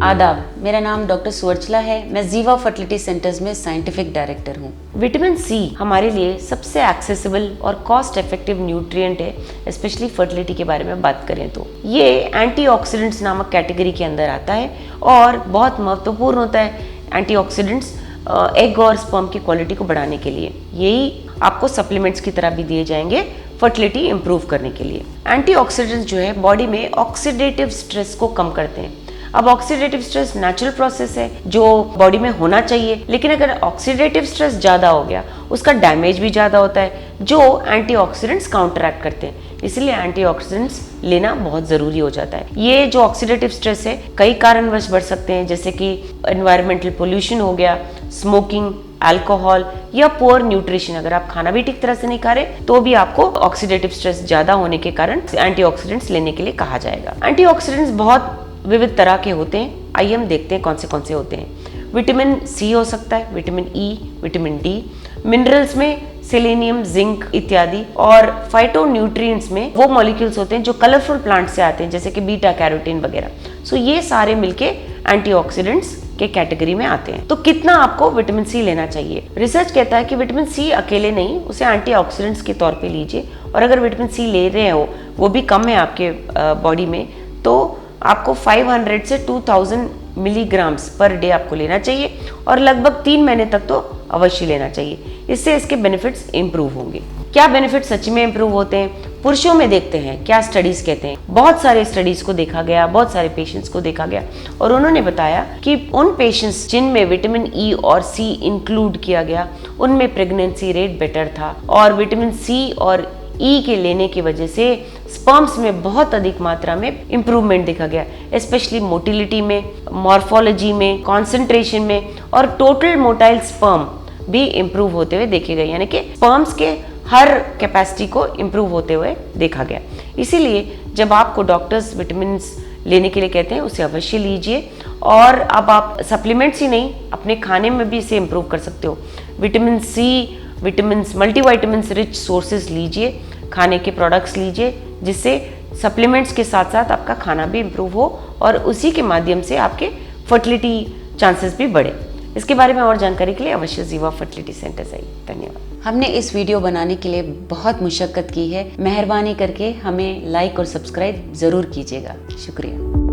आदाब, मेरा नाम डॉक्टर सुवर्चला है। मैं जीवा फर्टिलिटी सेंटर्स में साइंटिफिक डायरेक्टर हूँ। विटामिन सी हमारे लिए सबसे एक्सेसिबल और कॉस्ट इफेक्टिव न्यूट्रिएंट है। स्पेशली फर्टिलिटी के बारे में बात करें तो ये एंटीऑक्सीडेंट्स नामक कैटेगरी के अंदर आता है और बहुत महत्वपूर्ण होता है। एंटीऑक्सीडेंट्स एग और स्पर्म की क्वालिटी को बढ़ाने के लिए, यही आपको सप्लीमेंट्स की तरह भी दिए जाएंगे फर्टिलिटी इंप्रूव करने के लिए। एंटीऑक्सीडेंट्स जो है बॉडी में ऑक्सीडेटिव स्ट्रेस को कम करते हैं। अब ऑक्सीडेटिव स्ट्रेस नेचुरल प्रोसेस है जो बॉडी में होना चाहिए, लेकिन अगर ऑक्सीडेटिव स्ट्रेस ज़्यादा हो गया उसका डैमेज भी ज़्यादा होता है जो एंटीऑक्सीडेंट्स काउंटरैक्ट करते हैं। इसलिए एंटीऑक्सीडेंट्स लेना बहुत ज़रूरी हो जाता है। ये जो ऑक्सीडेटिव स्ट्रेस है कई कारणवश बढ़ सकते हैं, जैसे कि एनवायरमेंटल पोल्यूशन हो गया, स्मोकिंग, अल्कोहल या पुअर न्यूट्रिशन। अगर आप खाना भी ठीक तरह से नहीं खा रहे तो भी आपको ऑक्सीडेटिव स्ट्रेस ज़्यादा होने के कारण एंटीऑक्सीडेंट्स लेने के लिए कहा जाएगा। एंटीऑक्सीडेंट्स बहुत विविध तरह के होते हैं। आइए हम देखते हैं कौन से होते हैं। विटामिन सी हो सकता है, vitamin E, vitamin D. Minerals में सेलेनियम, जिंक इत्यादि। और फाइटोन्यूट्रिएंट्स में वो मॉलिक्यूल्स होते हैं जो कलरफुल प्लांट से आते हैं, जैसे कि बीटा कैरोटीन वगैरह। सो ये सारे मिलके एंटीऑक्सीडेंट्स के कैटेगरी में आते हैं। तो कितना आपको विटामिन सी लेना चाहिए? रिसर्च कहता है कि विटामिन सी अकेले नहीं, उसे एंटीऑक्सीडेंट्स के तौर पे लीजिए। और अगर विटामिन सी ले रहे हो वो भी कम है आपके बॉडी में, तो आपको 500 से 2000 मिलीग्राम्स पर डे आपको लेना चाहिए और लगभग 3 महीने तक तो अवश्य लेना चाहिए। इससे इसके बेनिफिट्स इंप्रूव होंगे। क्या बेनिफिट्स सच में इंप्रूव होते हैं? पुरुषों में देखते हैं क्या स्टडीज कहते हैं। बहुत सारे स्टडीज को देखा गया, बहुत सारे पेशेंट्स को देखा गया और उन्होंने बताया कि उन पेशेंट्स जिनमें विटामिन ई और सी इंक्लूड किया गया उनमें प्रेगनेंसी रेट बेटर था और विटामिन सी और ई के लेने की वजह से स्पर्म्स में बहुत अधिक मात्रा में इम्प्रूवमेंट देखा गया, स्पेशली मोटिलिटी में, मॉर्फोलॉजी में, कॉन्सेंट्रेशन में और टोटल मोटाइल स्पर्म भी इम्प्रूव होते हुए देखे गए। यानी कि स्पर्म्स के हर कैपेसिटी को इम्प्रूव होते हुए देखा गया। इसीलिए जब आपको डॉक्टर्स विटामिन लेने के लिए कहते हैं उसे अवश्य लीजिए। और अब आप सप्लीमेंट्स ही नहीं, अपने खाने में भी इसे इम्प्रूव कर सकते हो। Vitamin C, vitamins, multivitamins rich sources लीजिए, खाने के प्रोडक्ट्स लीजिए, जिससे सप्लीमेंट्स के साथ साथ आपका खाना भी इम्प्रूव हो और उसी के माध्यम से आपके फर्टिलिटी चांसेस भी बढ़े। इसके बारे में और जानकारी के लिए अवश्य जीवा फर्टिलिटी सेंटर आइए। धन्यवाद। हमने इस वीडियो बनाने के लिए बहुत मुशक्कत की है। मेहरबानी करके हमें लाइक और सब्सक्राइब ज़रूर कीजिएगा। शुक्रिया।